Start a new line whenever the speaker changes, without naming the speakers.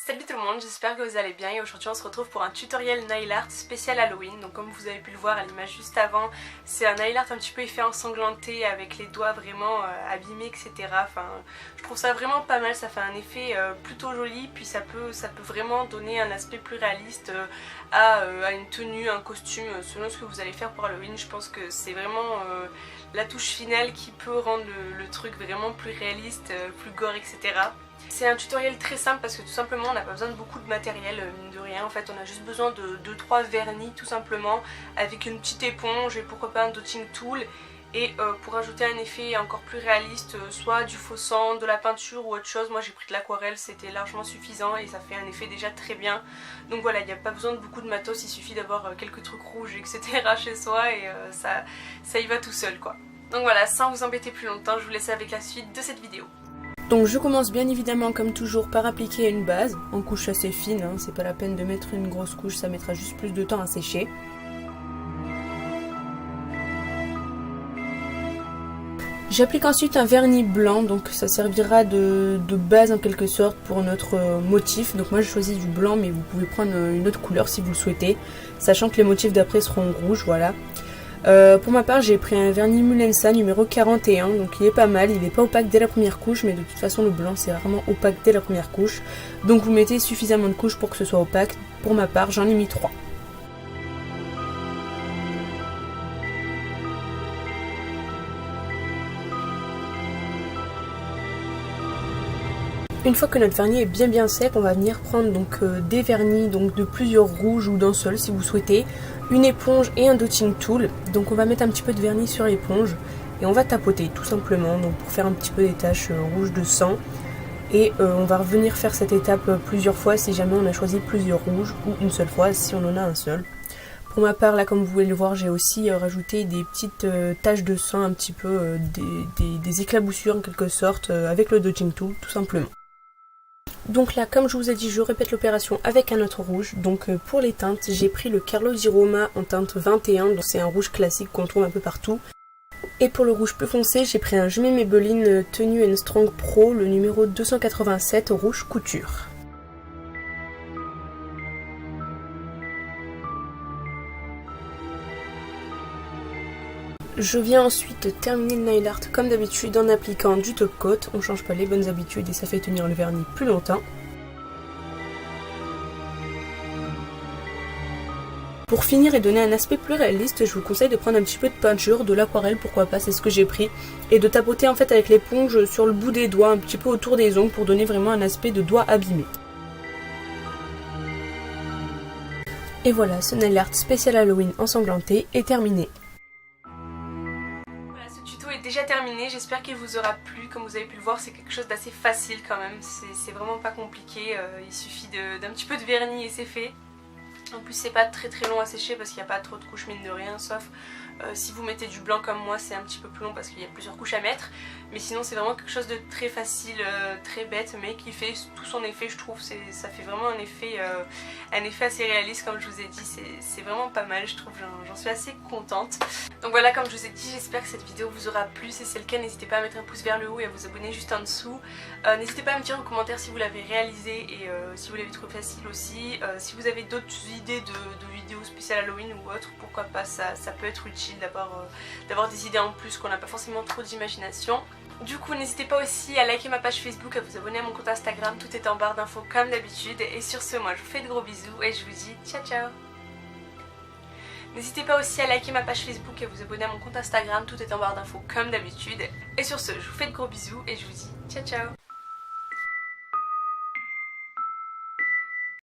Salut tout le monde, j'espère que vous allez bien et aujourd'hui on se retrouve pour un tutoriel nail art spécial Halloween. Donc comme vous avez pu le voir à l'image juste avant, c'est un nail art un petit peu effet ensanglanté avec les doigts vraiment abîmés, etc. Enfin, je trouve ça vraiment pas mal, ça fait un effet plutôt joli, puis ça peut vraiment donner un aspect plus réaliste à une tenue, un costume, selon ce que vous allez faire pour Halloween. Je pense que c'est vraiment la touche finale qui peut rendre le truc vraiment plus réaliste, plus gore, etc. C'est un tutoriel très simple parce que tout simplement on n'a pas besoin de beaucoup de matériel, mine de rien. En fait on a juste besoin de 2-3 vernis tout simplement, avec une petite éponge et pourquoi pas un dotting tool. Et pour ajouter un effet encore plus réaliste, soit du faux sang, de la peinture ou autre chose, moi j'ai pris de l'aquarelle, c'était largement suffisant et ça fait un effet déjà très bien. Donc voilà, il n'y a pas besoin de beaucoup de matos, il suffit d'avoir quelques trucs rouges etc. chez soi et ça y va tout seul quoi. Donc voilà, sans vous embêter plus longtemps, je vous laisse avec la suite de cette vidéo.
Donc je commence bien évidemment comme toujours par appliquer une base en couche assez fine, hein, c'est pas la peine de mettre une grosse couche, ça mettra juste plus de temps à sécher. J'applique ensuite un vernis blanc, donc ça servira de base en quelque sorte pour notre motif. Donc moi je choisis du blanc mais vous pouvez prendre une autre couleur si vous le souhaitez, sachant que les motifs d'après seront rouges, voilà. Pour ma part j'ai pris un vernis Mulensa numéro 41, donc il est pas mal, il est pas opaque dès la première couche, mais de toute façon le blanc c'est vraiment opaque dès la première couche, donc vous mettez suffisamment de couches pour que ce soit opaque. Pour ma part j'en ai mis 3. Une fois que notre vernis est bien sec, on va venir prendre donc des vernis donc de plusieurs rouges ou d'un seul si vous souhaitez, une éponge et un dotting tool. Donc on va mettre un petit peu de vernis sur l'éponge et on va tapoter tout simplement donc pour faire un petit peu des taches rouges de sang. Et on va revenir faire cette étape plusieurs fois si jamais on a choisi plusieurs rouges ou une seule fois si on en a un seul. Pour ma part là comme vous pouvez le voir j'ai aussi rajouté des petites taches de sang, un petit peu des éclaboussures en quelque sorte avec le dotting tool tout simplement. Donc là, comme je vous ai dit, je répète l'opération avec un autre rouge. Donc pour les teintes, j'ai pris le Carlo di Roma en teinte 21, donc c'est un rouge classique qu'on trouve un peu partout. Et pour le rouge plus foncé, j'ai pris un Jumet Maybelline Tenue & Strong Pro, le numéro 287 rouge couture. Je viens ensuite terminer le nail art comme d'habitude en appliquant du top coat. On change pas les bonnes habitudes et ça fait tenir le vernis plus longtemps. Pour finir et donner un aspect plus réaliste, je vous conseille de prendre un petit peu de peinture, de l'aquarelle pourquoi pas, c'est ce que j'ai pris. Et de tapoter en fait avec l'éponge sur le bout des doigts, un petit peu autour des ongles pour donner vraiment un aspect de doigt abîmé. Et voilà, ce nail art spécial Halloween ensanglanté est terminé.
Déjà terminé, j'espère qu'il vous aura plu. Comme vous avez pu le voir, c'est quelque chose d'assez facile quand même, c'est vraiment pas compliqué, il suffit d'un petit peu de vernis et c'est fait. En plus c'est pas très long à sécher parce qu'il n'y a pas trop de couches mine de rien, sauf si vous mettez du blanc comme moi c'est un petit peu plus long parce qu'il y a plusieurs couches à mettre. Mais sinon c'est vraiment quelque chose de très facile, très bête mais qui fait tout son effet je trouve. Ça fait vraiment un effet assez réaliste comme je vous ai dit, c'est vraiment pas mal je trouve, j'en suis assez contente. Donc voilà, comme je vous ai dit, j'espère que cette vidéo vous aura plu. Si c'est le cas, n'hésitez pas à mettre un pouce vers le haut et à vous abonner juste en dessous. N'hésitez pas à me dire en commentaire si vous l'avez réalisé et si vous l'avez trouvé facile aussi. Si vous avez d'autres idées de vidéos spéciales Halloween ou autres, pourquoi pas, ça peut être utile d'avoir des idées en plus, qu'on n'a pas forcément trop d'imagination. Du coup n'hésitez pas aussi à liker ma page Facebook, à vous abonner à mon compte Instagram, tout est en barre d'infos comme d'habitude. Et sur ce, moi je vous fais de gros bisous et je vous dis ciao ciao. N'hésitez pas aussi à liker ma page Facebook et à vous abonner à mon compte Instagram, tout est en barre d'infos comme d'habitude. Et sur ce, je vous fais de gros bisous et je vous dis ciao ciao.